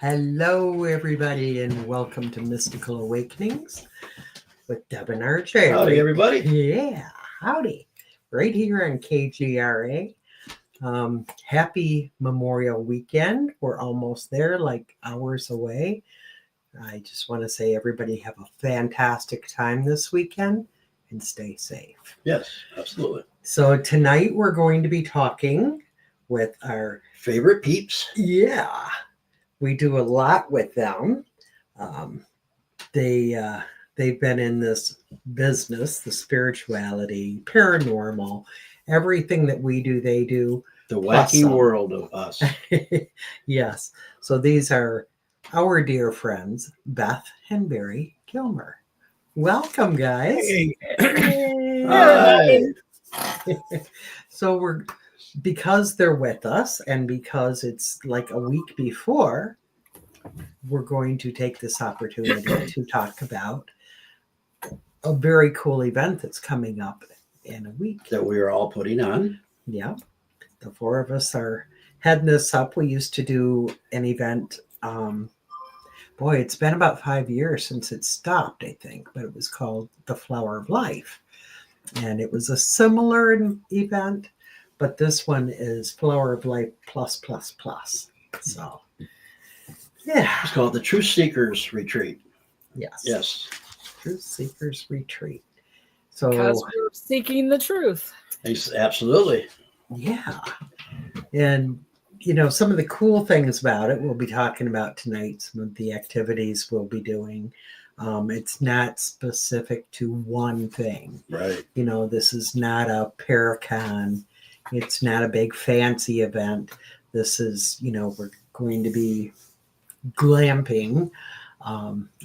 Hello, everybody, and welcome to Mystical Awakenings with Deb and RJ. Howdy, everybody. Yeah, howdy. Right here on KGRA. Happy Memorial Weekend. We're almost there, like hours away. I just want to say everybody have a fantastic time this weekend and stay safe. Yes, absolutely. So tonight we're going to be talking with our favorite peeps. Yeah. We do a lot with them. They've been in this business, the spirituality, paranormal, everything that we do, they do. The wacky world of us. Yes. So these are our dear friends, Beth and Barry Gilmer. Welcome, guys. Hey. Hi. So because they're with us and because it's like a week before, we're going to take this opportunity to talk about a very cool event that's coming up in a week. That we are all putting on. Yeah. The four of us are heading this up. We used to do an event. It's been about 5 years since it stopped, I think, but it was called The Flower of Life. And it was a similar event, but this one is Flower of Life plus. So, yeah. It's called the Truth Seekers Retreat. Yes. Yes. Truth Seekers Retreat. So, because we're seeking the truth. Absolutely. Yeah. And, some of the cool things about it we'll be talking about tonight, some of the activities we'll be doing. It's not specific to one thing. Right. This is not a Paracon. It's not a big fancy event. This is, we're going to be glamping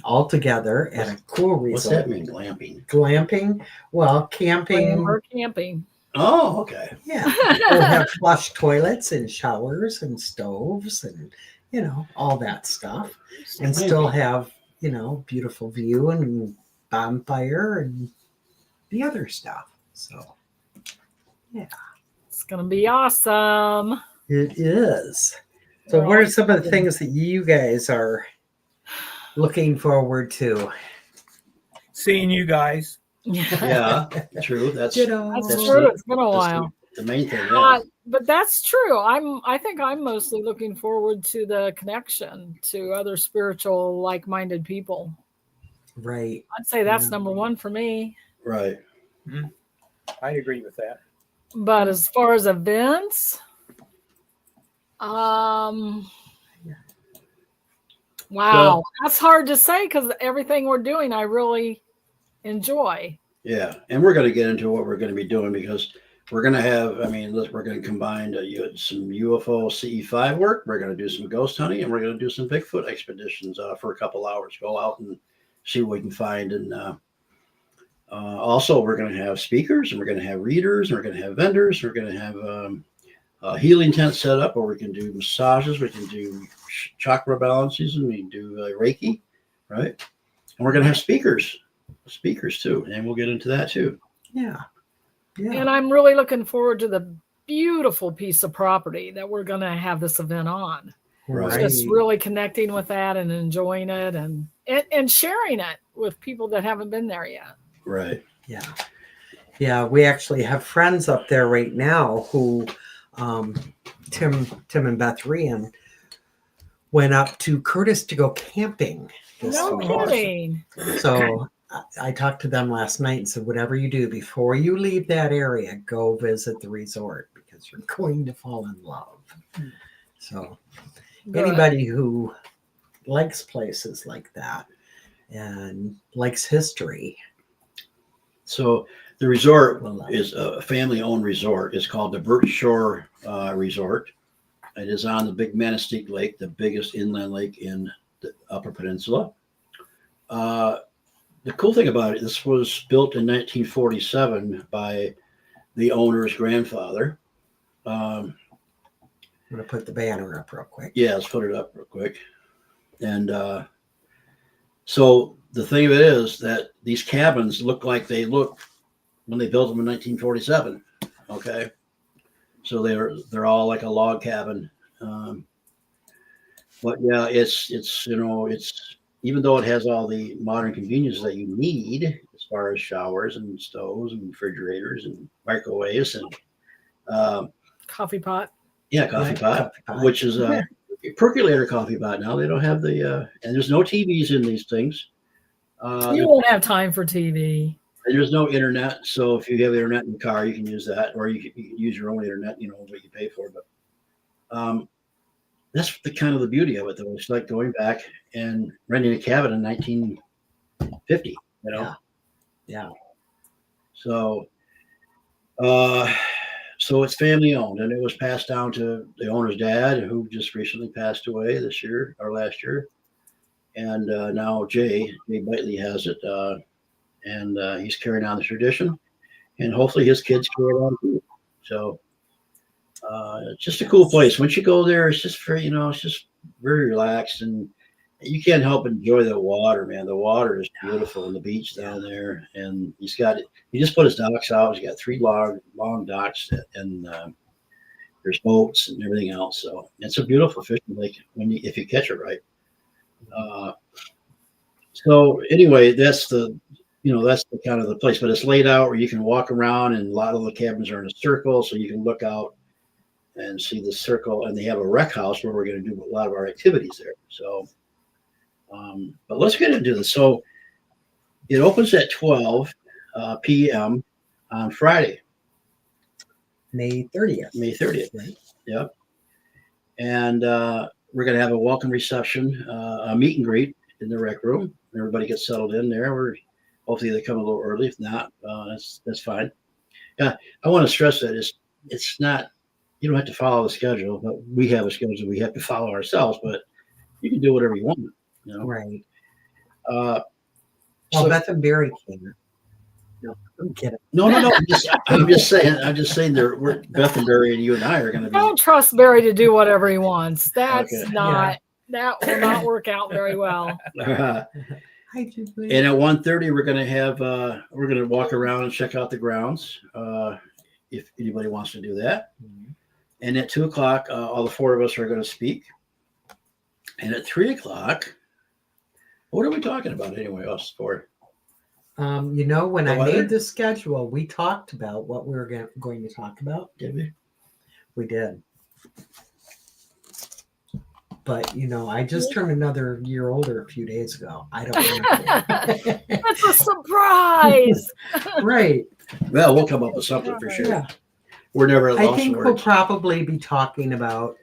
all together at a cool resort. What's that mean, glamping? Glamping? Well, camping. We're camping. Oh, okay. Yeah. We'll have flush toilets and showers and stoves and, all that stuff. And still have, beautiful view and bonfire and the other stuff. So, yeah. It's going to be awesome. It is. So what are some of the things that you guys are looking forward to? Seeing you guys. Yeah, true. That's true. It's been a while. The main thing. Yeah. But that's true. I think I'm mostly looking forward to the connection to other spiritual, like-minded people. Right. I'd say that's number one for me. Right. Mm-hmm. I agree with that. But as far as events, wow, that's hard to say because everything we're doing, I really enjoy. Yeah, and we're going to get into what we're going to be doing because we're going to have, we're going to combine some UFO CE5 work. We're going to do some ghost hunting, and we're going to do some Bigfoot expeditions for a couple hours. Go out and see what we can find. And also, we're going to have speakers, and we're going to have readers, and we're going to have vendors. We're going to have a healing tent set up where we can do massages. We can do chakra balances, and we can do Reiki, right? And we're going to have speakers too, and we'll get into that too. Yeah. And I'm really looking forward to the beautiful piece of property that we're going to have this event on. Right. Just really connecting with that and enjoying it and sharing it with people that haven't been there yet. Right. Yeah. We actually have friends up there right now who Tim and Beth Rian went up to Curtis to go camping this No week. kidding. So I talked to them last night and said, whatever you do before you leave that area, go visit the resort because you're going to fall in love. So Good. anybody who likes places like that and likes history. So the resort will love is a family-owned resort. It's called the Birch Shores Resort. It is on the Big Manistique Lake, the biggest inland lake in the Upper Peninsula. The cool thing about it, this was built in 1947 by the owner's grandfather. I'm going to put the banner up real quick. Yeah, let's put it up real quick. And so the thing of it is that these cabins look like they looked when they built them in 1947. Okay, so they're all like a log cabin. But yeah, it's even though it has all the modern conveniences that you need as far as showers and stoves and refrigerators and microwaves and Coffee pot. yeah, coffee Right, pot, coffee pot. which is a percolator coffee pot now. They don't have the and there's no TVs in these things. You won't have time for TV. There's no internet, so if you have internet in the car, you can use that, or you can use your own internet. You know what you pay for, but that's the kind of the beauty of it, though. It's like going back and renting a cabin in 1950. You know, Yeah. so so it's family owned, and it was passed down to the owner's dad, who just recently passed away this year or last year, and now Jay Whiteley has it, and he's carrying on the tradition, and hopefully his kids carry it on too. So it's just a cool place. Once you go there, it's just very, it's just very relaxed, and you can't help but enjoy the water, man. The water is beautiful, and the beach down there, and he just put his docks out. He's got 3 long docks, and there's boats and everything else. So it's a beautiful fishing lake if you catch it right. So anyway, that's the kind of the place, but it's laid out where you can walk around, and a lot of the cabins are in a circle, so you can look out and see the circle, and they have a rec house where we're going to do a lot of our activities there. So, but let's get into this. So it opens at 12 p.m. on Friday, May 30th. May 30th. Right. Yep. And we're going to have a welcome reception, a meet and greet in the rec room. Everybody gets settled in there. Hopefully they come a little early. If not, that's fine. Yeah, I want to stress that it's not, you don't have to follow the schedule, but we have a schedule we have to follow ourselves. But you can do whatever you want. Right. Well, Well, Beth and Barry came. No, I'm kidding. No. I'm just saying. Beth and Barry and you and I are going to be. Don't trust Barry to do whatever he wants. That's Okay. not. That will not work out very well. Hi, Julie. And at 1:30, we're going to walk around and check out the grounds, if anybody wants to do that. Mhm. And at 2:00, all the 4 of us are going to speak. And at 3:00, what are we talking about anyway? Us 4. When The I weather? made the schedule, we talked about what we were going to talk about. Did we? We did. But, I just turned another year older a few days ago. I don't remember. That's a surprise. Right. Well, we'll come up with something for sure. Yeah. We're never at I loss think for we'll words. probably be talking about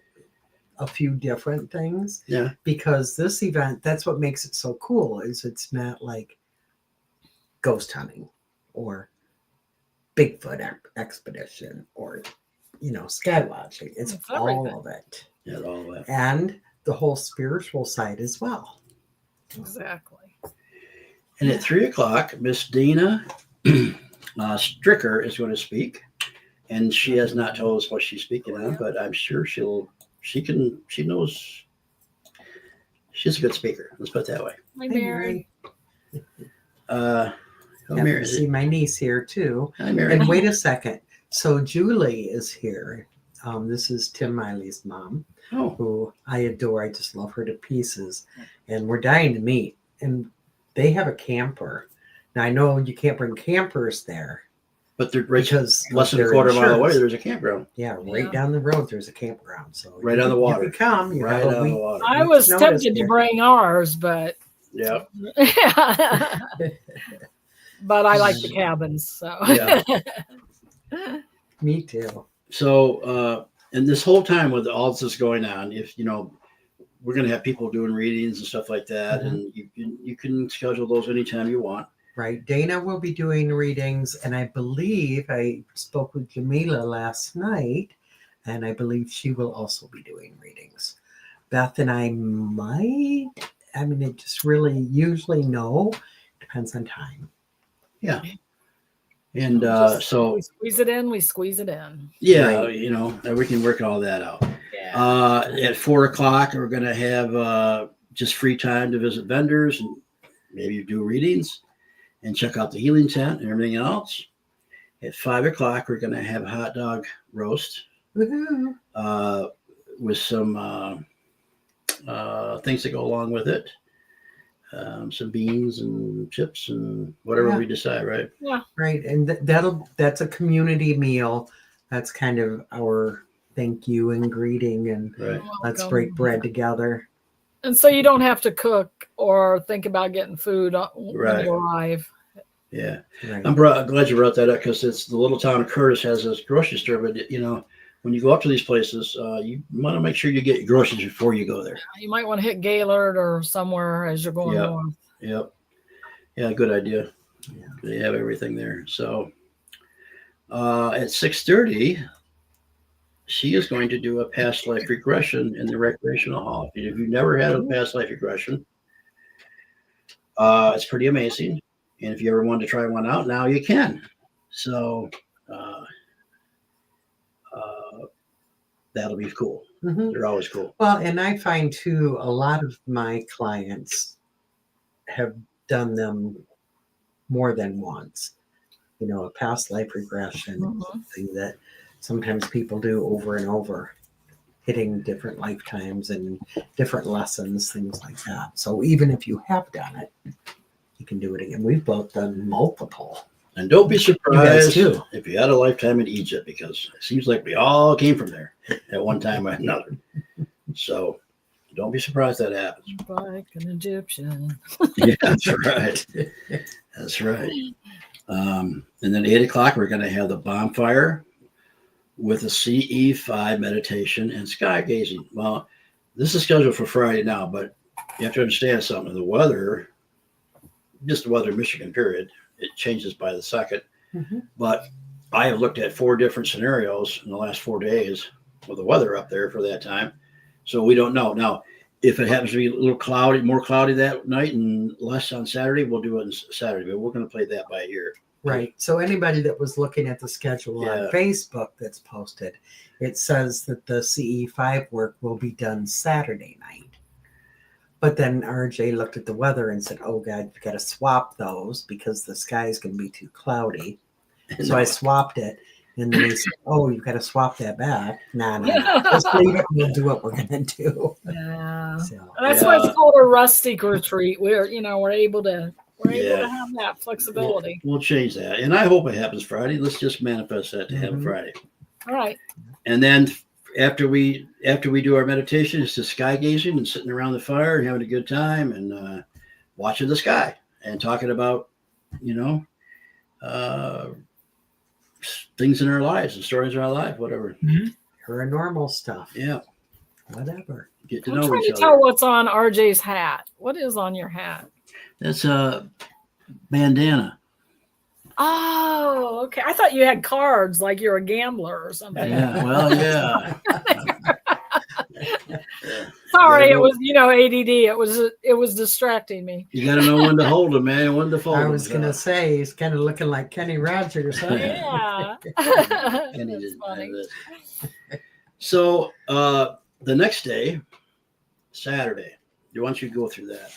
a few different things. Yeah. Because this event, that's what makes it so cool, is it's not like ghost hunting or Bigfoot expedition or, sky watching. It's It's all everything. of it. Yeah, all that. And the whole spiritual side as well. Exactly. And at 3:00, Miss Dina Stricker is going to speak, and she has not told us what she's speaking on, but I'm sure she knows. She's a good speaker. Let's put it that way. Hi, Mary. Hi, Happy Mary. to see my niece here too. Hi, Mary. And wait a second. So Julie is here. This is Tim Miley's mom, Oh, who I adore. I just love her to pieces. And we're dying to meet. And they have a camper. Now I know you can't bring campers there, But they're right because less than a their quarter mile away. insurance. There's a campground Yeah, right Yeah. down the road, there's a campground. So right on the water. You can come. You Right have on a the week. water. I week's was notice tempted to here. bring ours, but Yeah. but I like the cabins. So Yeah. Me too. So, and this whole time with all this going on, if we're going to have people doing readings and stuff like that, and you can schedule those anytime you want. Right. Dana will be doing readings, and I believe I spoke with Jamila last night, and I believe she will also be doing readings. Beth and I might. I mean, it just really usually no. Depends on time. Yeah. And Just- so we squeeze it in. We squeeze it in. yeah, Right. we can work all that out. Yeah. At 4:00, we're going to have just free time to visit vendors and maybe do readings and check out the healing tent and everything else. At 5:00, we're going to have a hot dog roast Woohoo. with some things that go along with it. Some beans and chips and whatever Yeah. we decide, right? Right. And that's a community meal. That's kind of our thank you and greeting, and Right. let's Welcome. break bread together. And so you don't have to cook or think about getting food when Right. you arrive. Yeah. Right. I'm glad you brought that up because it's the little town of Curtis has this grocery store, but when you go up to these places, you want to make sure you get your groceries before you go there. You might want to hit Gaylord or somewhere as you're going Yeah. north. Yep. Yeah, good idea. Yeah. They have everything there. So at 6:30, she is going to do a past life regression in the recreational hall. If you've never had a past life regression, it's pretty amazing. And if you ever wanted to try one out, now you can. So that'll be cool. Mhm. They're always cool. Well, and I find too, a lot of my clients have done them more than once. A past life regression, something that sometimes people do over and over, hitting different lifetimes and different lessons, things like that. So even if you have done it, you can do it again. We've both done multiple. And don't be surprised too. if you had a lifetime in Egypt, because it seems like we all came from there at one time or another. So don't be surprised that happens. Like an Egyptian. Yeah, that's right. That's right. And then 8:00, we're going to have the bonfire with a CE5 meditation and sky gazing. Well, this is scheduled for Friday now, but you have to understand something. The weather, just the weather in Michigan, period, it changes by the second. Mm-hmm. But I have looked at 4 different scenarios in the last 4 days with the weather up there for that time. So we don't know. Now, if it happens to be a little cloudy, more cloudy that night and less on Saturday, we'll do it on Saturday. But we're going to play that by ear. Right. So anybody that was looking at the schedule Yeah. on Facebook that's posted, it says that the CE5 work will be done Saturday night. But then RJ looked at the weather and said, oh, God, you've got to swap those because the sky is going to be too cloudy. So I swapped it. And then he said, oh, you've got to swap that back. Nah. Just leave it and we'll do what we're going to do. Yeah. So, That's why it's called a rustic retreat. We're able to have that flexibility. We'll change that. And I hope it happens Friday. Let's just manifest that to happen Friday. All right. And then after we do our meditation, it's just sky gazing and sitting around the fire and having a good time and watching the sky and talking about, things in our lives and stories in our life, whatever. paranormal stuff. Yeah. Whatever. Get to I'm know trying each to other. tell what's on RJ's hat. What is on your hat? That's a bandana. Oh, okay. I thought you had cards like you're a gambler or something. Yeah. Well, yeah. Sorry, Yeah, it was ADD. It was distracting me. You got to know when to hold them, man, when to fold them. I was going to say, he's kind of looking like Kenny Rogers. Huh? Yeah. And he That's didn't funny. have this. So the next day, Saturday, why don't you go through that?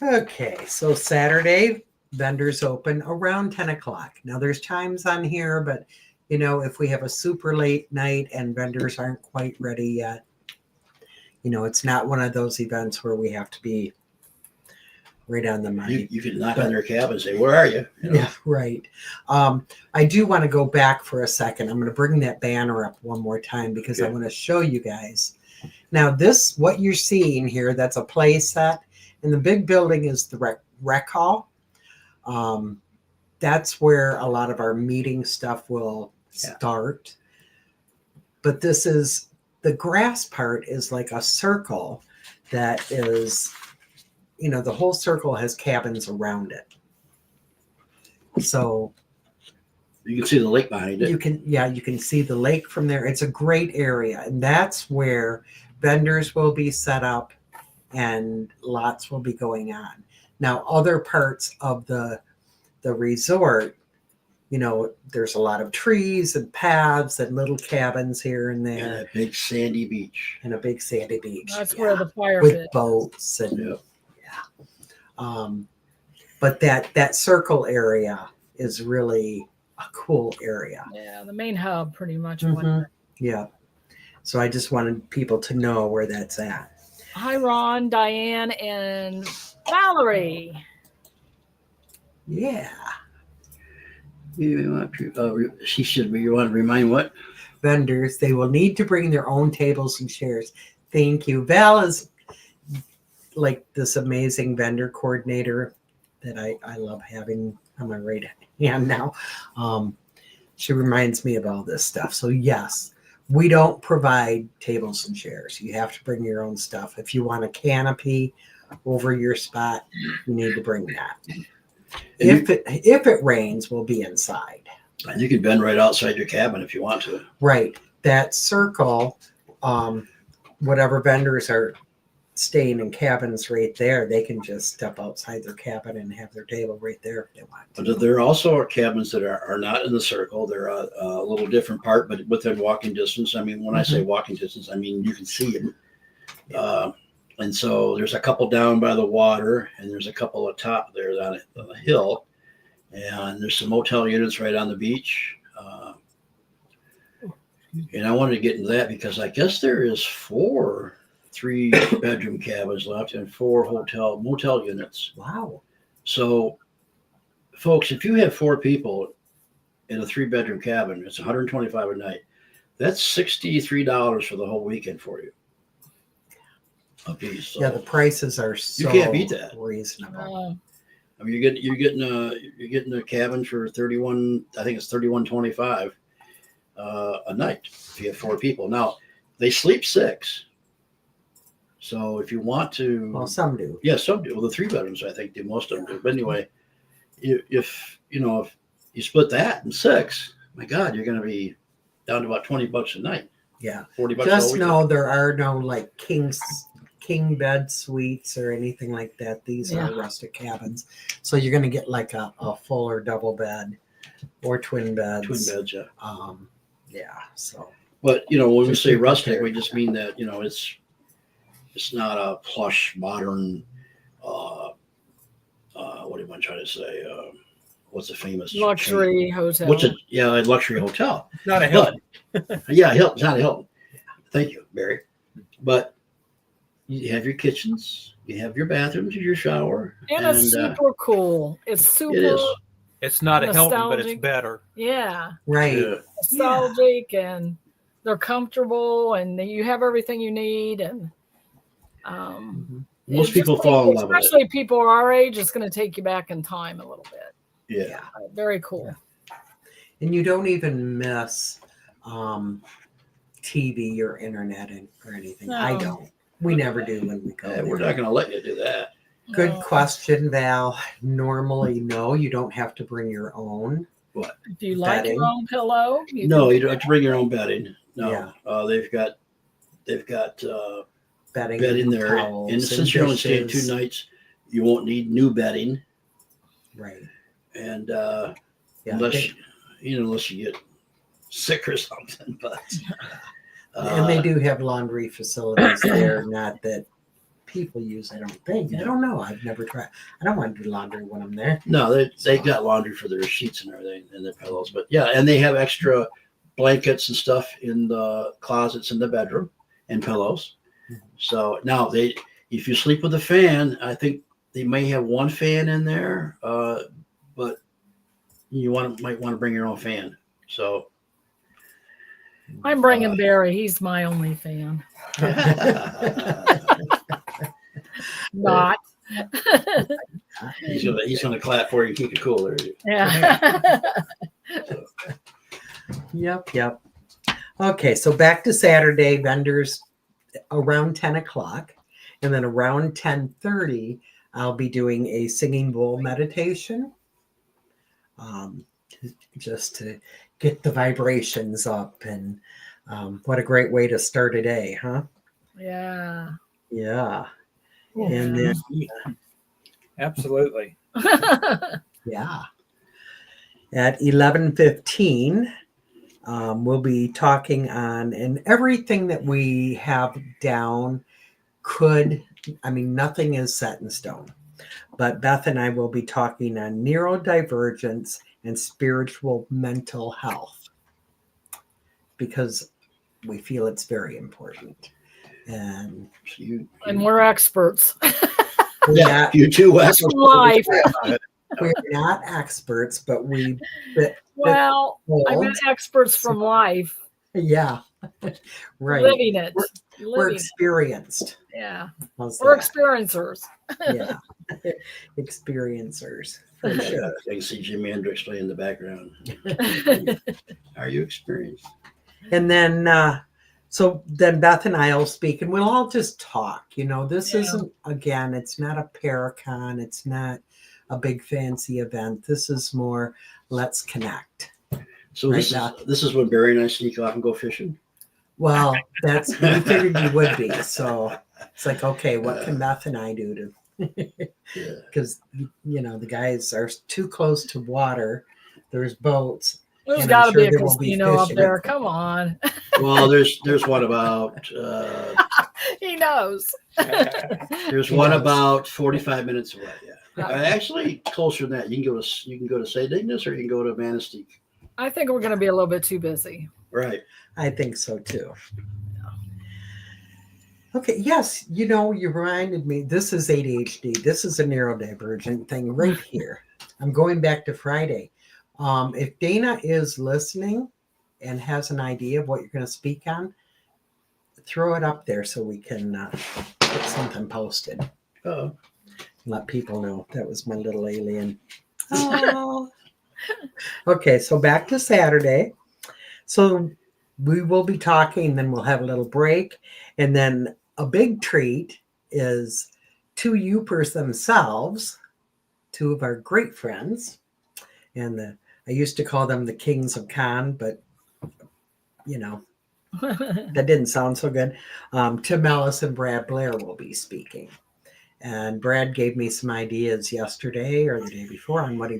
Okay, so Saturday, vendors open around 10 o'clock. Now there's times on here, but if we have a super late night and vendors aren't quite ready yet, it's not one of those events where we have to be right on the money. You could knock on their cabin and say, "Where are you?" You know? Yeah, right. I do want to go back for a second. I'm going to bring that banner up one more time because I Okay. want to show you guys. Now, this, what you're seeing here, that's a play set, and the big building is the rec hall. That's where a lot of our meeting stuff will start. But this is, the grass part is like a circle that is, the whole circle has cabins around it. So You can see the lake behind it. you can see the lake from there. It's a great area, and that's where vendors will be set up and lots will be going on. Now, other parts of the resort, there's a lot of trees and paths and little cabins here and And there, a big sandy beach. and a big sandy beach. That's where the fire with pit. boats and Yeah. but that circle area is really a cool area. Yeah, the main hub pretty much. Mhm. Yeah. So I just wanted people to know where that's at. Hi, Ron, Diane, and Valerie. Yeah. You want you want to remind what? Vendors, they will need to bring their own tables and chairs. Thank you. Val is like this amazing vendor coordinator that I love having on my right hand now. She reminds me of all this stuff. So yes, we don't provide tables and chairs. You have to bring your own stuff. If you want a canopy over your spot, you need to bring that. And If it rains, we'll be inside. And you can bend right outside your cabin if you want to. Right. That circle, whatever vendors are staying in cabins right there, they can just step outside their cabin and have their table right there if they want to. But there also are cabins that are not in the circle. They're a little different part, but within walking distance. I mean, when I say walking distance, I mean you can see them. And so there's a couple down by the water, and there's a couple up top there on the hill. And there's some motel units right on the beach. And I wanted to get into that because I guess there is 4 3-bedroom cabins left and 4 motel units. Wow. So, folks, if you have 4 people in a 3-bedroom cabin, it's $125 a night. That's $63 for the whole weekend for you. A piece. So, Yeah, the prices are so can't beat that. reasonable. I mean, you're getting a cabin for 31. I think it's 31.25 a night if you have 4 people. Now they sleep 6. So if you want to, Well, some do. yeah, some do. Well, the 3 bedrooms, I think, do most of them do. But anyway, if you split that in 6, my God, you're going to be down to about $20 a night. Yeah. $40. Just know there are no like king bed suites or anything like that. These are rustic cabins. So you're going to get like a full or double bed or twin beds. Twin beds, yeah. Yeah. So. But when we Just say be rustic, prepared. we just mean that it's not a plush modern. What am I trying to say? What's a famous Luxury chain? hotel. A luxury hotel. Not a Hilton. Yeah, Hilton. It's not a Hilton. Thank you, Barry. But you have your kitchens, you have your bathrooms, your shower, And it's super cool. It's super it is. It's not a Hilton, but it's Nostalgic. better. yeah, Right. Yeah. nostalgic and they're comfortable and you have everything you need and Most it people just fall in takes- love with it. especially people our age, it's going to take you back in time a little bit. Yeah. Very cool. And you don't even miss TV or internet or anything. I No. don't. We never do when we go. Yeah, we're there. not going to let you do that. Good Uh, question, Val. Normally, no, you don't have to bring your own. If you like bedding. your own pillow, No, you don't have to bring your own bedding. No, Yeah. they've got Bedding, bed in there, towels, and since you're only staying 2 dishes. nights, you won't need new bedding, Right. and Yeah. unless you get sick or something. But And they do have laundry facilities there, not that people use, I don't think. I don't know. I've never tried. I don't want to do laundry when I'm there. No, they got laundry for their sheets and everything and their pillows. But yeah, and they have extra blankets and stuff in the closets in the bedroom and pillows. So now if you sleep with a fan, I think they may have one fan in there, but you might want to bring your own fan. So I'm bringing Barry. He's my only fan. Not. he's gonna clap for you and keep it cool there. Yeah. Yep. Okay, so back to Saturday, vendors around 10 o'clock. And then around 10:30, I'll be doing a singing bowl meditation. Just to get the vibrations up. And what a great way to start a day, huh? Yeah. Yeah. And then, Absolutely. yeah. At 11:15, we'll be talking on, and everything that we have down nothing is set in stone. But Beth and I will be talking on neurodivergence and spiritual mental health because we feel it's very important. And we're experts. Yeah, you too, Wes. Life. We're not experts, but we. Well, I mean, experts from life. Yeah, right. Living it. We're experienced. Yeah. How's We're that? experiencers. Yeah, experiencers for sure. I can see Jimi Hendrix playing in the background. Are you experienced? And then, so then Beth and I will speak, and we'll all just talk. This isn't, again, it's not a Paracon. It's not a big fancy event. This is more, let's connect. So this is when Barry and I sneak off and go fishing? Well, we figured you would be. So it's like, okay, what can Beth and I do to, because, the guys are too close to water. There's boats. There's got to be a casino up there. Come on. Well, there's one about. He knows. There's one about 45 minutes away. Yeah, actually closer than that. You can go to St. Ignace, or you can go to Manistique. I think we're going to be a little bit too busy. Right. I think so too. Okay. Yes. You reminded me. This is ADHD. This is a neurodivergent thing right here. I'm going back to Friday. If Dana is listening and has an idea of what you're going to speak on, throw it up there so we can get something posted. Oh. Let people know. That was my little alien. Oh. Okay, so back to Saturday. So we will be talking, then we'll have a little break. And then a big treat is two Upers themselves, two of our great friends. And I used to call them the Kings of Con, but, that didn't sound so good. Tim Ellis and Brad Blair will be speaking. And Brad gave me some ideas yesterday or the day before on what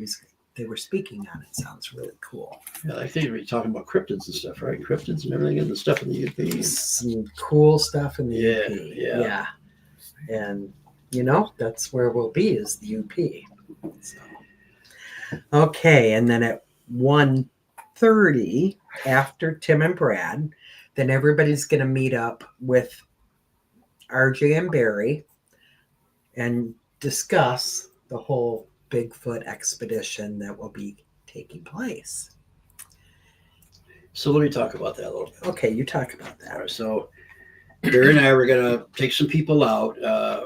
they were speaking on. It sounds really cool. Yeah, I think we're talking about cryptids and stuff, right? Cryptids and everything, and the stuff in the UP. Some cool stuff in the UP. Yeah. And, that's where we'll be, is the UP. So. Okay, and then at 1:30, after Tim and Brad, then everybody's going to meet up with RJ and Barry and discuss the whole Bigfoot expedition that will be taking place. So let me talk about that a little bit. Okay, you talk about that. All right, so Barry and I were going to take some people out.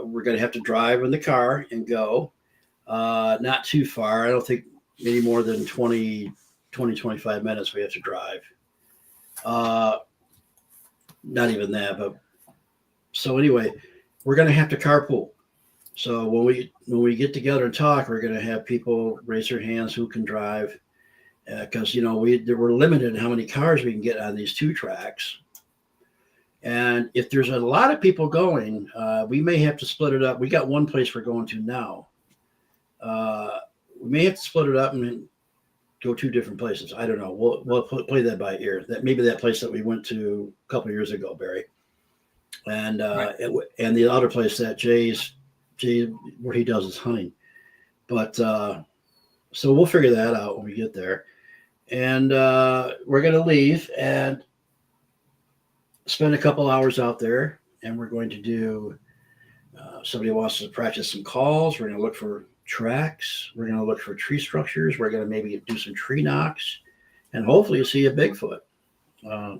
We're going to have to drive in the car and go. Not too far. I don't think any more than 25 minutes we have to drive. Not even that, but so anyway, we're going to have to carpool. So when we get together and talk, we're going to have people raise their hands who can drive, because we're limited in how many cars we can get on these two tracks. And if there's a lot of people going, we may have to split it up. We got one place we're going to now. We may have to split it up and go two different places. I don't know. We'll play that by ear. That place that we went to a couple of years ago, Barry, and and the other place that Jay where he does his hunting. But so we'll figure that out when we get there, and we're gonna leave and spend a couple hours out there, and we're going to do Somebody wants to practice some calls. We're going to look for tracks. We're going to look for tree structures. We're going to maybe do some tree knocks, and hopefully see a Bigfoot.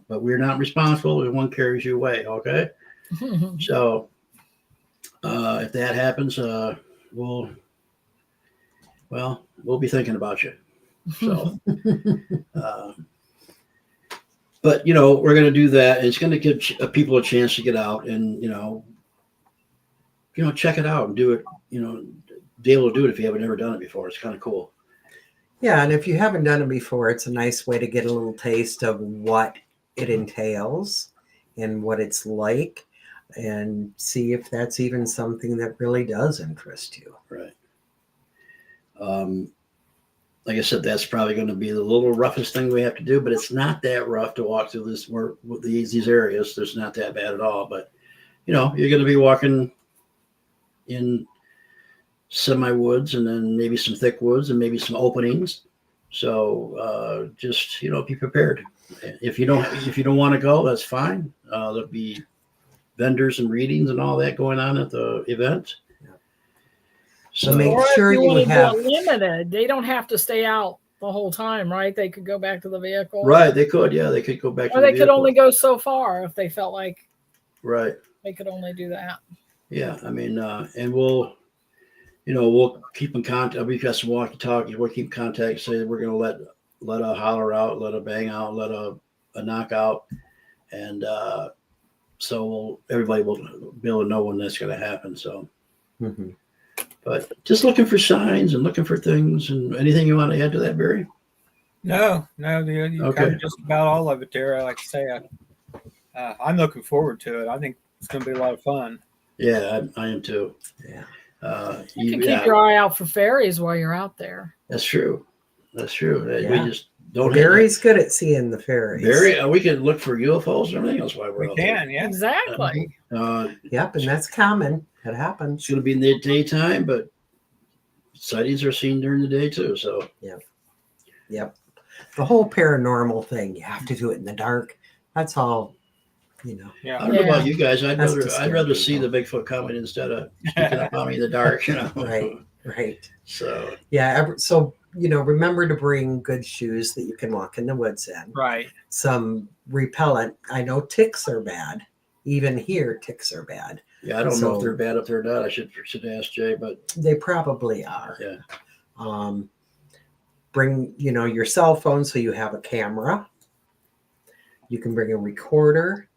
But we're not responsible if one carries you away. Okay. So if that happens, we'll be thinking about you. So, but we're going to do that. It's going to give people a chance to get out and check it out and do it. Be able to do it if you haven't ever done it before. It's kind of cool. Yeah, and if you haven't done it before, it's a nice way to get a little taste of what it entails and what it's like, and see if that's even something that really does interest you. Right. Like I said, that's probably going to be the little roughest thing we have to do, but it's not that rough to walk through these areas. There's not that bad at all. But you're going to be walking in semi-woods and then maybe some thick woods and maybe some openings. So just be prepared. If you don't want to go, that's fine. There'll be vendors and readings and all that going on at the event. So make or sure if you you want to have do it limited. They don't have to stay out the whole time, right? They could go back to the vehicle. Right, they could. Yeah, they could go back. Or they could only go so far if they felt like. Right. They could only do that. Yeah, I mean, and we'll keep in contact. We've got some walkie-talkies. We'll keep in contact. Say we're going to let a holler out, let a bang out, let a knock out, and so everybody will be able to know when that's going to happen. So, but just looking for signs and looking for things. And anything you want to add to that, Barry? No, you covered just about all of it there. Like I say, I'm looking forward to it. I think it's going to be a lot of fun. Yeah, I am too. Yeah. You can keep your eye out for fairies while you're out there. That's true. That's true. Yeah. We just don't. Barry's good at seeing the fairies. Barry, we can look for UFOs and everything else while we're out there. Yeah. Exactly. Yep, and that's common. It happens. It's going to be in the daytime, but sightings are seen during the day too. So. Yep. The whole paranormal thing, you have to do it in the dark. That's all. Yeah. I don't know about you guys. I'd That's rather see the Bigfoot coming instead of sneaking up on me in the dark. Right. So yeah. So remember to bring good shoes that you can walk in the woods in. Right. Some repellent. I know ticks are bad. Even here, ticks are bad. yeah, I don't know if they're bad if they're not. I should ask Jay, but they probably are. Yeah. Bring your cell phone so you have a camera. You can bring a recorder.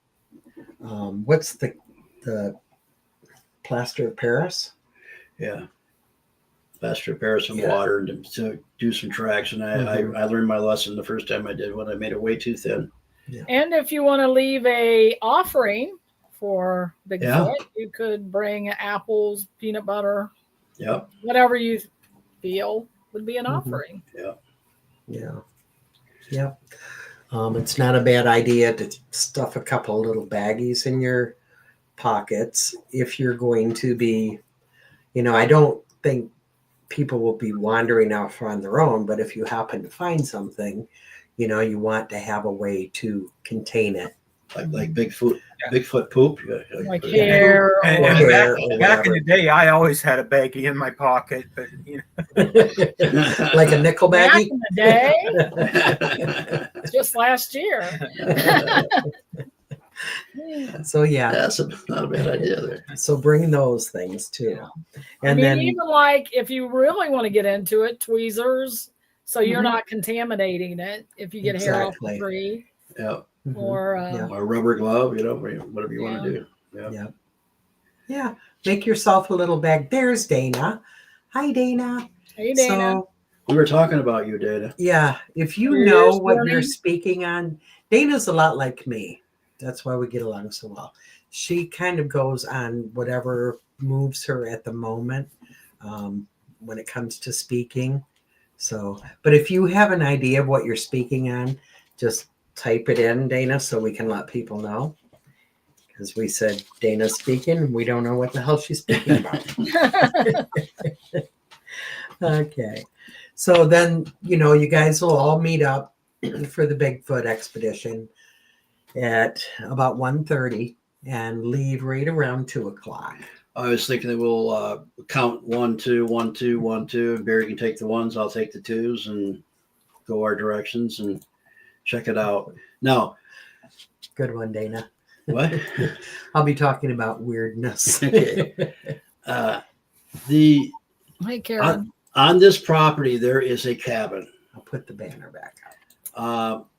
What's the plaster of Paris? Yeah. Plaster of Paris and Yeah. water to do some tracks. And I learned my lesson the first time I did when I made it way too thin. Yeah. And if you want to leave a offering for Bigfoot, you could bring apples, peanut butter, Yep. whatever you feel would be an offering. Yeah. It's not a bad idea to stuff a couple little baggies in your pockets if you're going to be, I don't think people will be wandering off on their own, but if you happen to find something, you want to have a way to contain it. Like Bigfoot poop. Like hair or And hair back in the day, I always had a baggie in my pocket, but Like a nickel back baggie. in the day, just last year. So yeah, That's not a bad idea there. so bring those things too. And I mean, then even like if you really want to get into it, tweezers, so you're not contaminating it if you get hair off the Exactly. tree, Yeah. or Or a rubber glove, whatever you want to do. Yeah. Make yourself a little bag. There's Dana. Hi, Dana. hey, Dana. So, We were talking about you, Dana. yeah, if you Here's know what Bernie. you're speaking on, Dana's a lot like me. That's why we get along so well. She kind of goes on whatever moves her at the moment when it comes to speaking. So, but if you have an idea of what you're speaking on, just type it in, Dana, so we can let people know. Because we said Dana's speaking, we don't know what the hell she's speaking about. Okay. So then, you guys will all meet up for the Bigfoot expedition at about 1:30 and leave right around 2:00. I was thinking that we'll count 1, 2, 1, 2, 1, 2, and Barry can take the ones. I'll take the twos and go our directions and check it out. Now, Good one, Dana. what? I'll be talking about weirdness. Okay. The Hey, Karen. on this property there is a cabin. I'll put the banner back up.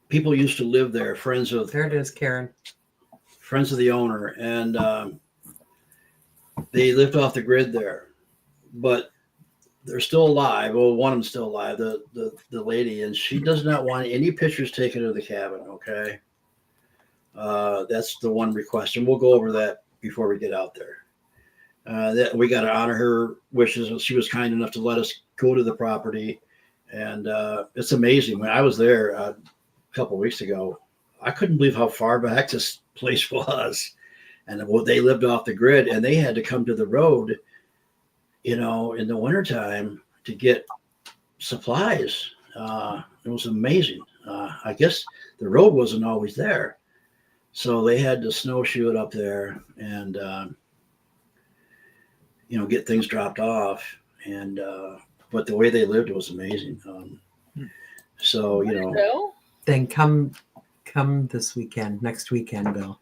People used to live there, friends of There it is, Karen. the owner, and they lived off the grid there, but they're still alive. Well, one of them's still alive, the lady, and she does not want any pictures taken of the cabin. Okay, that's the one request, and we'll go over that before we get out there. That we got to honor her wishes. She was kind enough to let us go to the property, and it's amazing. When I was there a couple of weeks ago, I couldn't believe how far back this place was, and they lived off the grid, and they had to come to the road, in the wintertime to get supplies. It was amazing. I guess the road wasn't always there, so they had to snowshoe it up there and get things dropped off. And but the way they lived was amazing. So Bill? Then come this weekend, next weekend, Bill.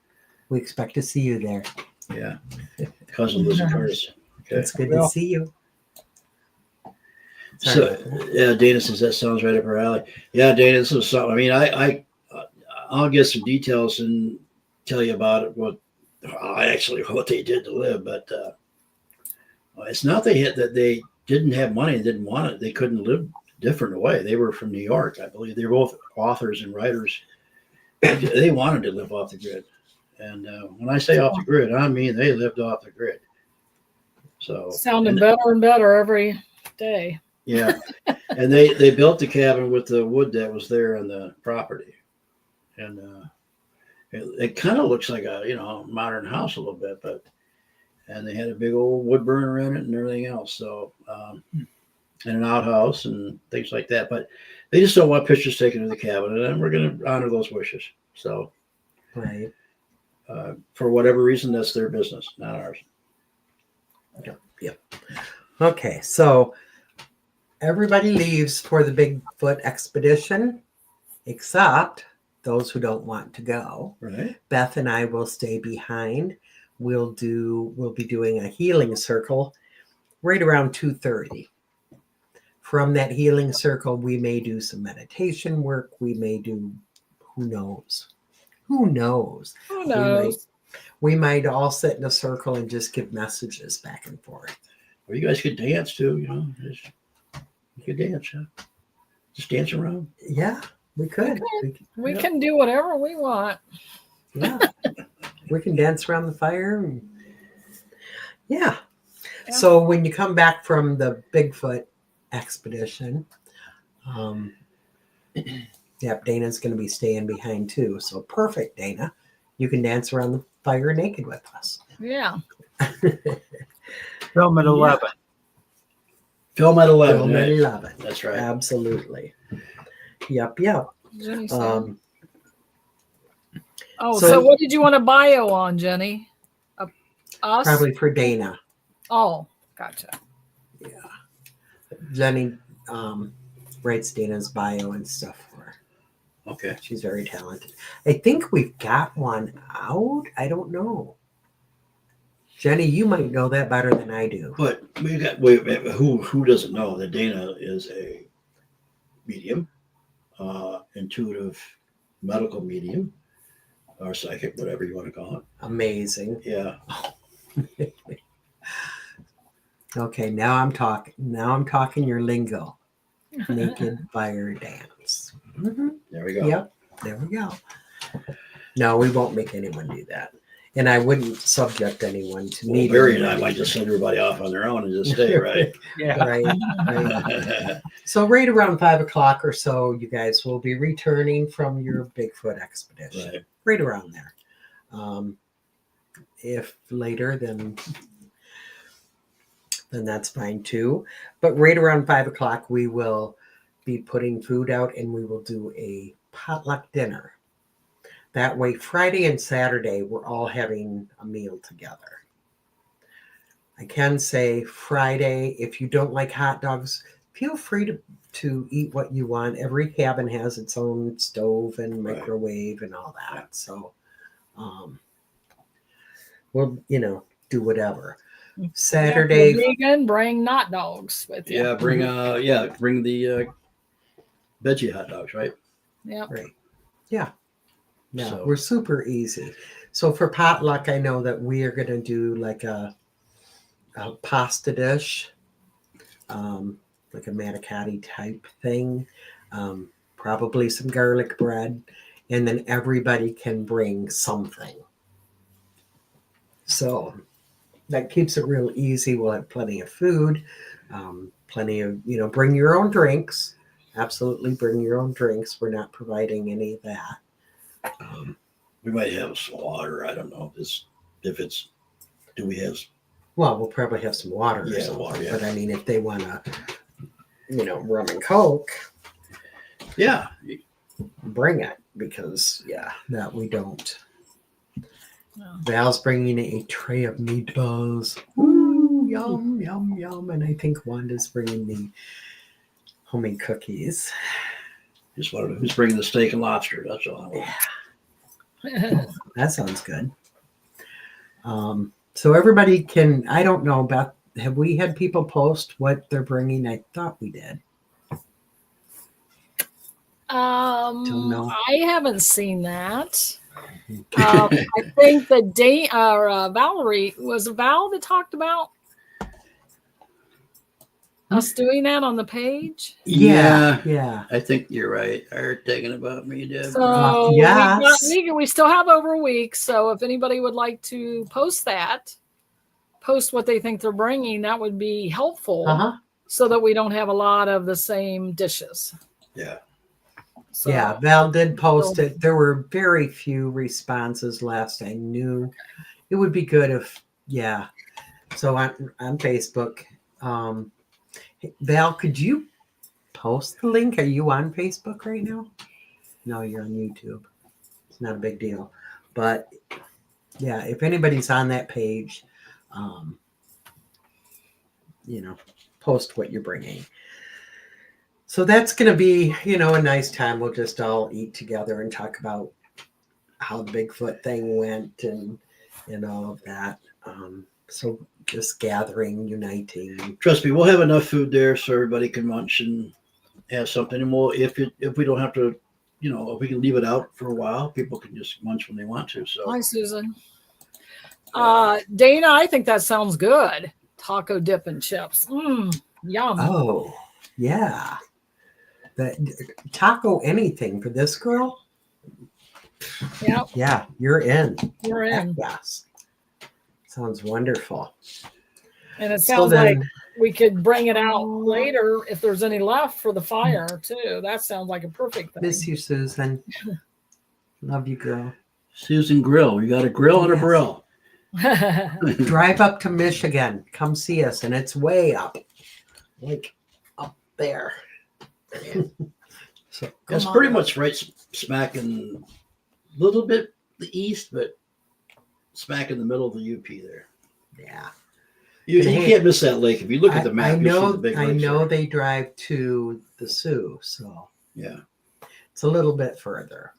We expect to see you there. yeah, cousin lives in Curtis. Okay. It's good Well, to see you. So yeah, Dana says that sounds right up her alley. Yeah, Dana, this is something. I mean, I'll get some details and tell you about it. What they did to live, but it's not that they didn't have money and didn't want it. They couldn't live different way. They were from New York, I believe. They were both authors and writers. They wanted to live off the grid, and when I say off the grid, I mean they lived off the grid. So Sounding better and better every day. yeah, and they built the cabin with the wood that was there on the property, and it kind of looks like a modern house a little bit, and they had a big old wood burner in it and everything else. So and an outhouse and things like that, but they just don't want pictures taken of the cabin, and we're going to honor those wishes. So Right. for whatever reason, that's their business, not ours. Yep. Okay, so everybody leaves for the Bigfoot expedition, except those who don't want to go. Right. Beth and I will stay behind. We'll be doing a healing circle right around 2:30. From that healing circle, we may do some meditation work. We may do, who knows? Who knows? Who knows? We might all sit in a circle and just give messages back and forth. Or you guys could dance too, you could dance, huh? Just dance around. Yeah, we could. We can do whatever we want. Yeah. We can dance around the fire. Yeah. So when you come back from the Bigfoot expedition, yep, Dana's going to be staying behind too. So perfect, Dana. You can dance around the fire naked with us. Yeah. Film at 11. Film at 11. Film at 11. That's right. Absolutely. Yep. Jenny said. So- So what did you want a bio on, Jenny? Us? Probably for Dana. Oh, gotcha. Yeah. Jenny writes Dana's bio and stuff for her. Okay. She's very talented. I think we've got one out. I don't know. Jenny, you might know that better than I do. But who doesn't know that Dana is a medium, intuitive medical medium, or psychic, whatever you want to call it. Amazing. Yeah. Okay, now I'm talking. Now I'm talking your lingo. Naked fire dance. Mm-hmm. There we go. Yep, there we go. No, we won't make anyone do that. And I wouldn't subject anyone to Well, me. Barry and I might just send everybody off on their own and just stay, right? Yeah. Right. So right around 5 o'clock or so, you guys will be returning from your Bigfoot expedition. Right. Right around there. If later, then that's fine too. But right around 5 o'clock, we will be putting food out and we will do a potluck dinner. That way, Friday and Saturday, we're all having a meal together. I can say Friday, if you don't like hot dogs, feel free to eat what you want. Every cabin has its own stove and Right. microwave and all that. So, we'll, do whatever. Saturday. If you're vegan, bring not dogs with you. Yeah, bring the veggie hot dogs, right? Yep. Right. Yeah. Yeah. So- We're super easy. So for potluck, I know that we are going to do like a pasta dish, like a manicotti type thing, probably some garlic bread, and then everybody can bring something. So that keeps it real easy. We'll have plenty of food, plenty of, bring your own drinks. Absolutely bring your own drinks. We're not providing any of that. We might have some water. I don't know do we have? Well, we'll probably have some water or Yeah, something. water, yeah. But I mean, if they want to, rum and Coke, Yeah, bring it because, that we don't. No. Val's bringing a tray of meatballs. Ooh, yum, yum, yum. And I think Wanda's bringing the homemade cookies. just wanted who's bringing the steak and lobster. That's all. That sounds good. So everybody can, I don't know, Beth, have we had people post what they're bringing? I thought we did. Don't know. I haven't seen that. I think that Valerie, was it Val that talked about us doing that on the page? Yeah. I think you're right. Are thinking about me, Deb. So yes. we still have over a week. So if anybody would like to post what they think they're bringing, that would be helpful. Uh-huh. So that we don't have a lot of the same dishes. Yeah. So, Yeah, Val did post it. There were very few responses last I knew. It would be good if, So on Facebook, Val, could you post the link? Are you on Facebook right now? No, you're on YouTube. It's not a big deal. But if anybody's on that page, post what you're bringing. So that's going to be, a nice time. We'll just all eat together and talk about how the Bigfoot thing went and all of that. So just gathering, uniting. Trust me, we'll have enough food there so everybody can munch and have something. And if we don't have to, if we can leave it out for a while, people can just munch when they want to. So hi, Susan. Dana, I think that sounds good. Taco dip and chips. Yum. Oh, yeah. The taco anything for this girl? Yep. Yeah, you're in. You're in. Yes. Sounds wonderful. And it sounds like we could bring it out later if there's any left for the fire too. That sounds like a perfect thing. Miss you, Susan. Love you, girl. Susan Grill. We got a grill and a brill. Drive up to Michigan. Come see us. And it's way up. Like up there. So That's pretty much right smack in a little bit the east, but smack in the middle of the UP there. Yeah. You can't miss that lake. If you look at the map, I you'll know, see the big I lakes know there. they drive to the Sioux, so Yeah. it's a little bit further.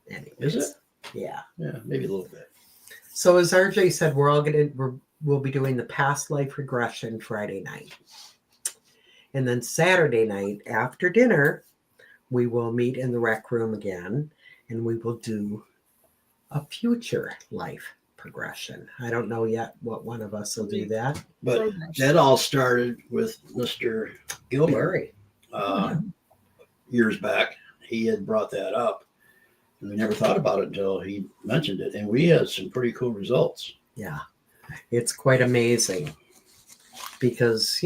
Anyways. Is it? Yeah. Yeah, maybe a little bit. So as RJ said, we'll be doing the past life regression Friday night. And then Saturday night after dinner, we will meet in the rec room again and we will do a future life progression. I don't know yet what one of us will do that. But that all started with Mr. Gilmer years back. He had brought that up. And we never thought about it until he mentioned it. And we had some pretty cool results. Yeah. It's quite amazing because,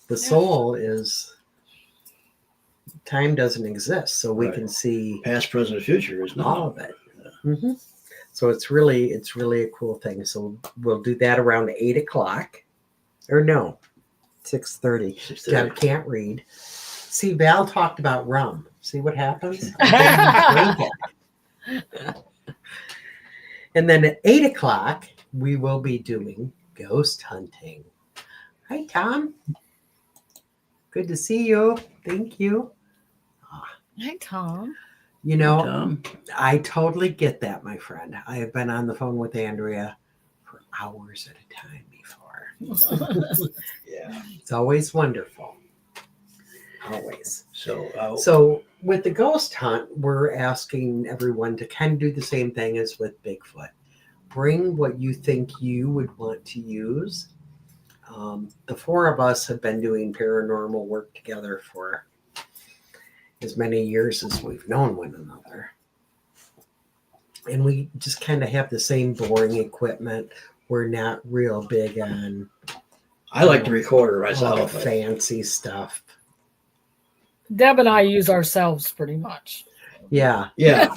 the soul is, time doesn't exist. So we can see Past, present, future is all of it. Mm-hmm. So it's really a cool thing. So we'll do that around 8:00 or no, 6:30. 6:30. Deb can't read. See, Val talked about rum. See what happens? I didn't drink it. And then at 8:00, we will be doing ghost hunting. Hi, Tom. Good to see you. Thank you. Hey, Tom. You know, Tom? I totally get that, my friend. I have been on the phone with Andrea for hours at a time before. Yeah. It's always wonderful. Always. So, So with the ghost hunt, we're asking everyone to kind of do the same thing as with Bigfoot. Bring what you think you would want to use. The four of us have been doing paranormal work together for as many years as we've known one another. And we just kind of have the same boring equipment. We're not real big on I like the recorder all the myself. fancy stuff. Deb and I use ourselves pretty much. Yeah. Yeah.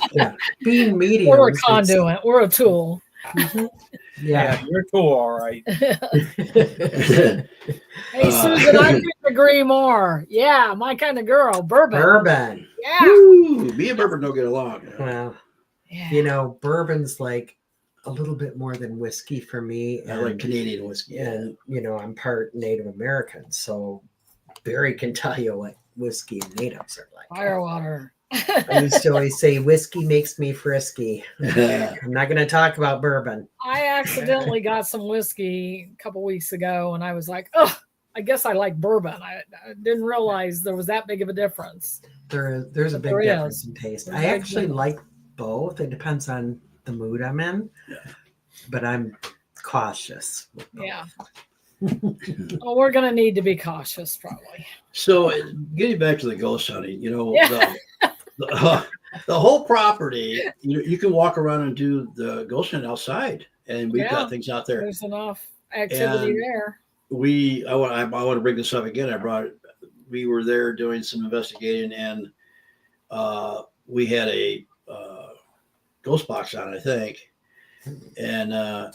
Being mediums. We're a conduit. We're a tool. Yeah. You're cool, all right. Hey, Susan, I couldn't agree more. Yeah, my kind of girl. Bourbon. Bourbon. Yeah. Woo, me and Bourbon don't get along. Well, Yeah. you know, bourbon's like a little bit more than whiskey for me. I like Canadian whiskey. And, you know, I'm part Native American. So Barry can tell you what whiskey and natives are like. Firewater. I used to always say whiskey makes me frisky. I'm not going to talk about bourbon. I accidentally got some whiskey a couple weeks ago, and I was like, oh, I guess I like bourbon. I didn't realize there was that big of a difference. There's a big There difference is. in taste. There's I a big actually difference. like both. It depends on the mood I'm in. Yeah. But I'm cautious. With both. Yeah. Well, we're going to need to be cautious, probably. So, getting back to the ghost hunting, you know, Yeah. the whole property, you can walk around and do the ghost hunt outside, and we've Yeah. got things out there. There's enough activity And there. I want to bring this up again. We were there doing some investigating, and we had a ghost box on, I think, and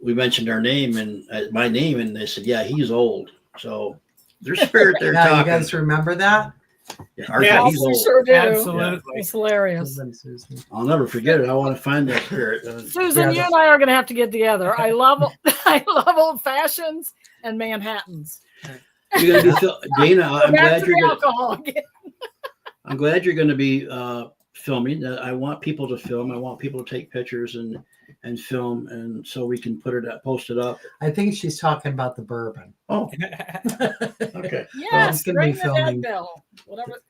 we mentioned our name and my name, and they said, "Yeah, he's old." So there's spirit there Yeah, you talking. guys remember that? Yeah, he's we old. sure do. Absolutely. It's hilarious. Susan. I'll never forget it. I want to find that spirit. Susan, you and I are going to have to get together. I love old fashions and Manhattans. You're gonna be Dana. Back to the alcohol again. I'm glad you're going to be filming. I want people to film. I want people to take pictures and film, and so we can post it up. I think she's talking about the bourbon. Oh, okay. Yes, it's gonna be ring the filming. dead bell. Whatever.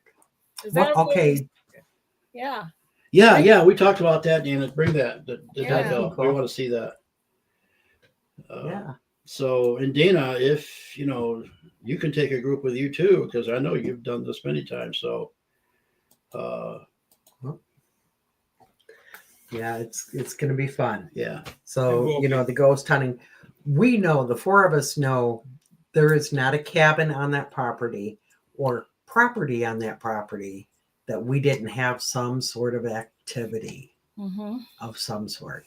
Is Well, that what okay. Yeah. Yeah. We talked about that, Dana. Bring that. Yeah. Bill. We want to see that. Yeah. So, and Dana, if you can take a group with you too, because I know you've done this many times. So, Yeah, it's going to be fun. yeah. So, the ghost hunting, we know, the four of us know there is not a cabin on that property or property on that property that we didn't have some sort of activity of some sort.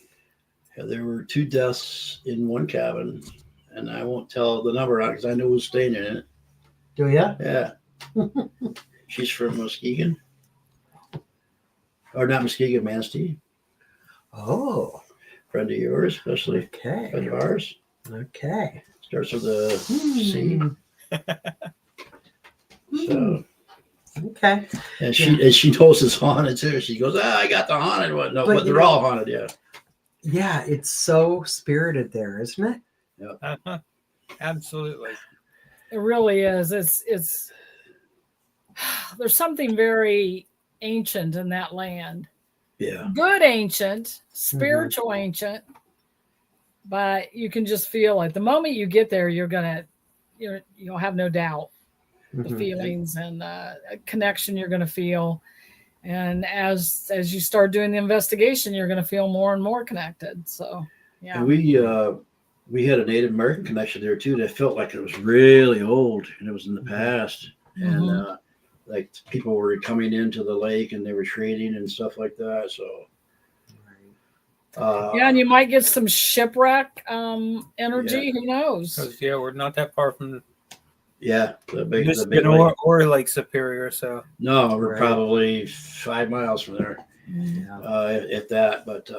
Yeah, there were 2 deaths in one cabin, and I won't tell the number out because I know who's staying in it. Do you? Yeah. She's from Muskegon. Or not Muskegon, Manistee. Oh, Friend of yours, especially okay. friend of ours. Okay. Starts with a C. So, Okay. and she knows it's haunted too. She goes, I got the haunted one. No, but they're all haunted, yeah. Yeah, it's so spirited there, isn't it? Uh-huh. Absolutely. It really is. It's there's something very ancient in that land. Yeah. Good ancient, spiritual ancient, but you can just feel it. The moment you get there, you'll have no doubt the feelings and a connection you're going to feel. And as you start doing the investigation, you're going to feel more and more connected. So, yeah. And we had a Native American connection there too that felt like it was really old and it was in the past. And like people were coming into the lake and they were trading and stuff like that. So yeah, and you might get some shipwreck energy. Who knows? Because we're not that far from the big lake. Or Lake Superior. So no, we're probably 5 miles from there, Yeah. if that. But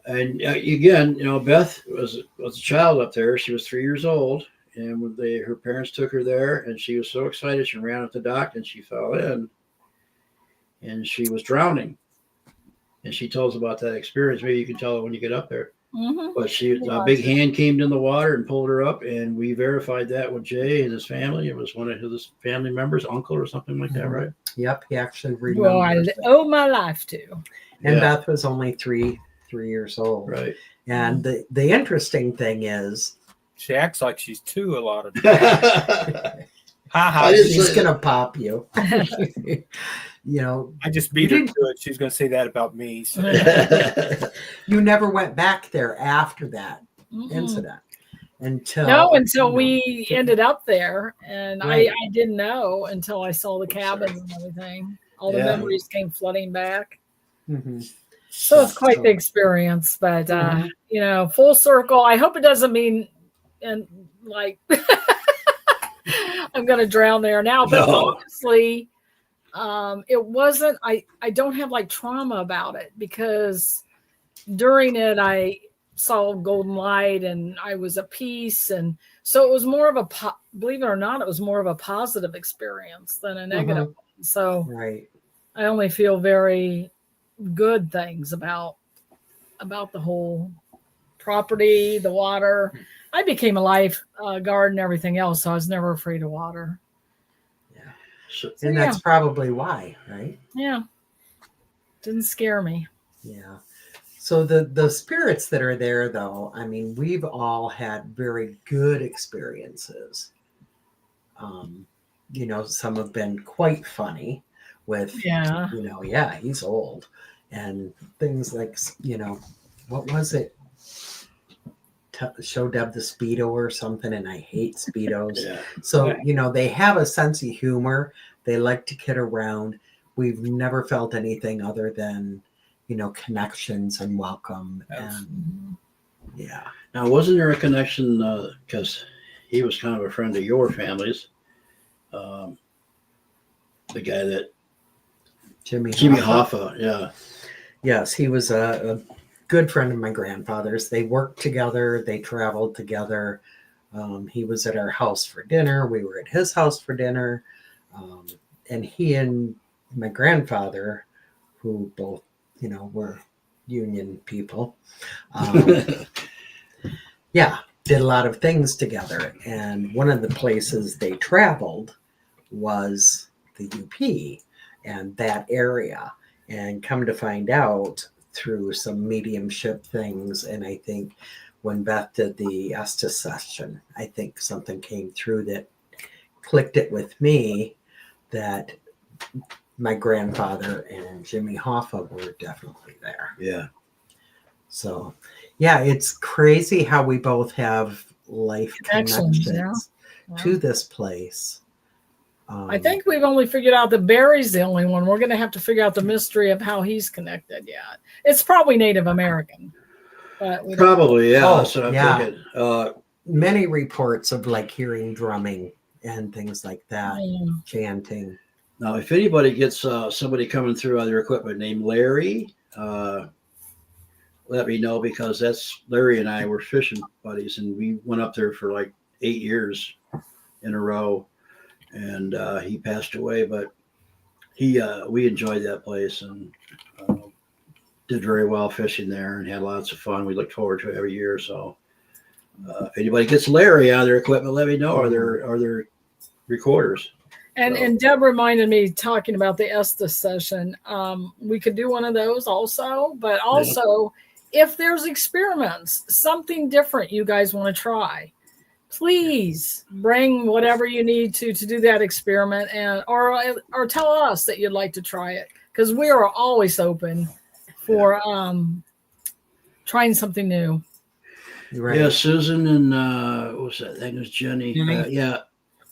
And again, Beth was a child up there. She was 3 years old, and when her parents took her there, and she was so excited, she ran up the dock and she fell in, and she was drowning. And she told us about that experience. Maybe you can tell her when you get up there. Mm-hmm. But a big hand came in the water and pulled her up, and we verified that with Jay and his family. It was one of his family members, uncle or something like that, right? Yep, he actually Well, I remembers. owe my life to. And Beth was only three years old. Right. And the interesting thing is, she acts like she's 2 a lot of times. I didn't she's say gonna pop you. I just beat her to it. She's going to say that about me. So. You never went back there after that Mhm. incident until we ended up there, and Right. I didn't know until I saw the cabins and everything. All the memories came flooding back. Mhm. So it's quite the experience, but full circle. I hope it doesn't mean and like I'm going to drown there now, but honestly, it wasn't. I don't have like trauma about it because during it I saw golden light and I was at peace, and so it was more of a believe it or not, it was more of a positive experience than a negative one. So right. I only feel very good things about the whole property, the water. I became a lifeguard and everything else, so I was never afraid of water. And that's probably why, right? Yeah. Didn't scare me. Yeah. So the spirits that are there, though, I mean, we've all had very good experiences. Some have been quite funny with, he's old and things like, what was it? Show Deb the Speedo or something, and I hate Speedos. So, they have a sense of humor. They like to kid around. We've never felt anything other than, connections and welcome. And Now, wasn't there a connection because he was kind of a friend of your family's? The guy that Jimmy Hoffa, yeah. Yes, he was a good friend of my grandfather's. They worked together. They traveled together. He was at our house for dinner. We were at his house for dinner. And he and my grandfather, who both, were union people, did a lot of things together. And one of the places they traveled was the UP and that area. And come to find out through some mediumship things, and I think when Beth did the Estes session, I think something came through that clicked it with me that my grandfather and Jimmy Hoffa were definitely there. Yeah. So, it's crazy how we both have life connections to this place. I think we've only figured out that Barry's the only one. We're going to have to figure out the mystery of how he's connected yet. It's probably Native American. But probably, yeah. That's what I'm thinking. Many reports of like hearing drumming and things like that, chanting. Now, if anybody gets somebody coming through on their equipment named Larry, let me know, because that's Larry and I were fishing buddies, and we went up there for like 8 years in a row. And he passed away, but we enjoyed that place and did very well fishing there and had lots of fun. We looked forward to it every year. So if anybody gets Larry on their equipment, let me know. Are there recorders? And Deb reminded me, talking about the Estes session, we could do one of those also, but also if there's experiments, something different you guys want to try, please bring whatever you need to do that experiment, and or tell us that you'd like to try it, because we are always open for trying something new. Right. Yeah, Susan and what was that? I think it was Jenny.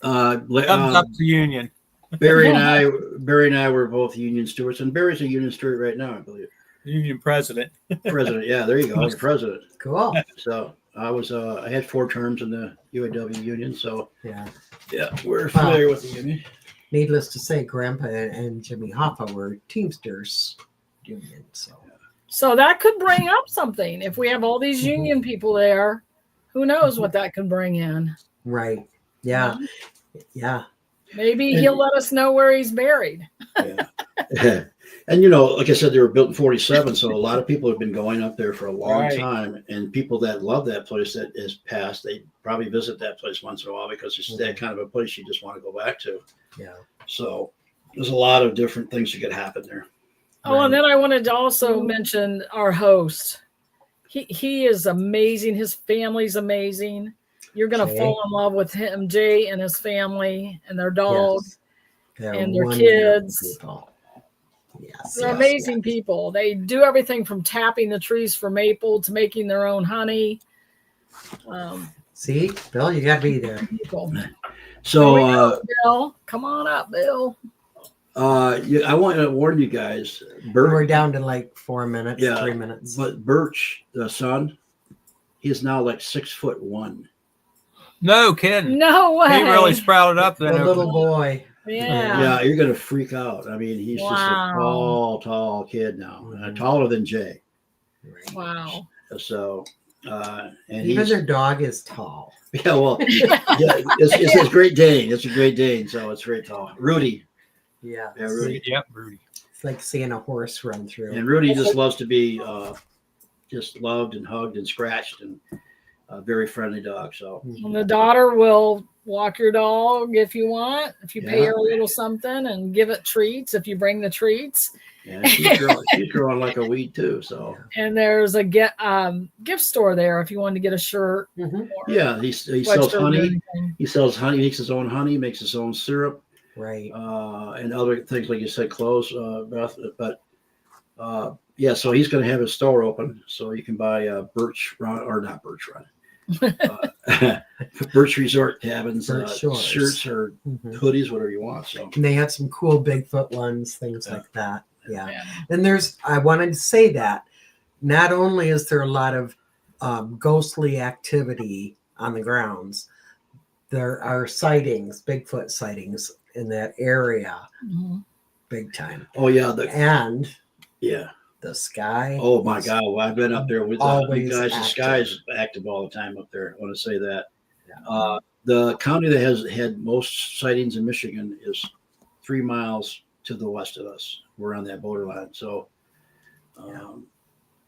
Thumbs up to Union. Barry and I were both union stewards, and Barry's a union steward right now, I believe. Union president. President, yeah, there you go. You're president. Cool. So I had 4 terms in the UAW union, so yeah, we're familiar with the union. Needless to say, Grandpa and Jimmy Hoffa were Teamsters union. So So that could bring up something. If we have all these union people there, who knows what that could bring in? Right. Yeah. You know? Yeah. Maybe he'll let us know where he's buried. Yeah. And, you know, like I said, they were built in 47. So a lot of people have been going up there for a long Right. time. And people that love that place that is past, they probably visit that place once in a while because it's that kind of a place you just want to go back to. Yeah. So there's a lot of different things that could happen there. Oh, and then I wanted to also mention our host. He is amazing. His family's amazing. You're going to Jay? fall in love with him, Jay and his family and their dog Yes. They're and their wonderful kids. people. Yes. They're yes, amazing yes. people. They do everything from tapping the trees for maple to making their own honey. See, Bill, you got to be there. People. So, Bill, come on up, Bill. I want to warn you guys, We're down to like 4 minutes, Yeah, 3 minutes. but Birch, the son, he is now like 6'1". No kidding. No way. He really sprouted up The then. little boy. Yeah. Yeah, you're gonna freak out. I mean, he's just a Wow. tall kid now, Mhm. taller than Jay. Right. Wow. So, and Even he's their dog is tall. yeah, well, yeah, it's a Great Dane. It's a Great Dane, so it's very tall. Rudy, Yeah. yeah, Rudy, Yep, Rudy. It's like seeing a horse run through. and Rudy just loves to be just loved and hugged and scratched, and a very friendly dog. So, And the daughter will walk your dog if you want, if you pay Yeah. her a little something and give it treats if you bring the treats. yeah, she's growing like a weed too. So, And there's a gift store there if you wanted to get a shirt. Mhm. Or yeah, he sells sweatshirt or honey. anything. He sells honey. Makes his own honey. Makes his own syrup. Right. And other things like you said, clothes, Beth. But yeah, so he's going to have his store open, so you can buy Birch Run or not Birch Run, Birch Resort cabins, Birch Shores. shirts or Mhm. hoodies, whatever you want. So And they have some cool Bigfoot ones, things like that. Yeah. Yeah. And I wanted to say that not only is there a lot of ghostly activity on the grounds, there are sightings, Bigfoot sightings in that area, Mhm. big time. oh yeah, And yeah. the sky. Oh my God! Well, I've been up there with you Always guys. The active. sky is active all the time up there. I want to say that. Yeah. The county that has had most sightings in Michigan is 3 miles to the west of us. We're on that borderline, so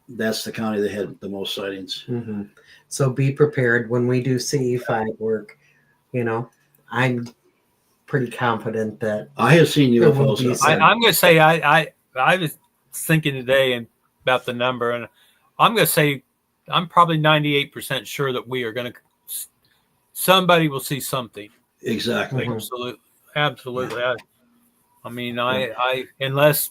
that's the county that had the most sightings. Mhm. So be prepared when we do CE5 work. You know, I'm pretty confident that I have seen There will UFOs. be up some- there. I'm going to say I was thinking today and about the number, and I'm going to say I'm probably 98% sure that we are going to. Somebody will see something. Exactly. Mhm. Absolutely, absolutely. I mean, I unless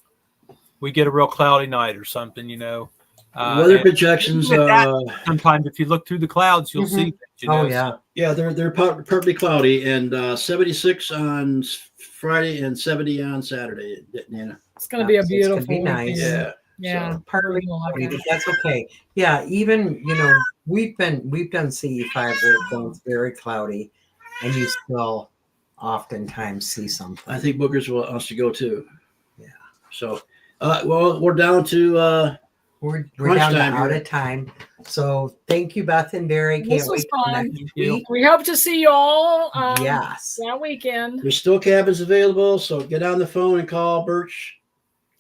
we get a real cloudy night or something, you know. Weather and projections. even that, sometimes if you look through the clouds, you'll Mhm. see things, you Oh know. yeah. Yeah, they're perfectly cloudy, and 76 on Friday and 70 on Saturday. Nana. It's going to be a It's gonna beautiful be nice. weekend. Yeah. Yeah. So, Partly We're gonna like cloudy, it. but that's okay. Yeah, even we've done CE5 work when it's very cloudy, and you still oftentimes see something. I think Bookers will wants to go too. Yeah. So, well, we're down to we're crunch down to time out here. of time. So thank you, Beth and Barry. This Can't was wait till fun. next Thank you. week. We hope to see you all Yes. that weekend. there's still cabins available, so get on the phone and call Birch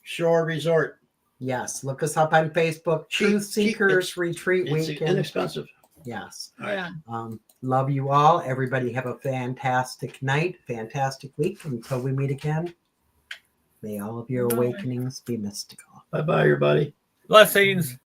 Shore Resort. Yes. Look us up on Facebook. Cheap, Truth Seekers it's- Retreat It's Weekend. inexpensive. Yes. All right. Yeah. Love you all. Everybody have a fantastic night, fantastic week. Until we meet again, may all of your Bye. awakenings be mystical. Bye bye, everybody. Blessings.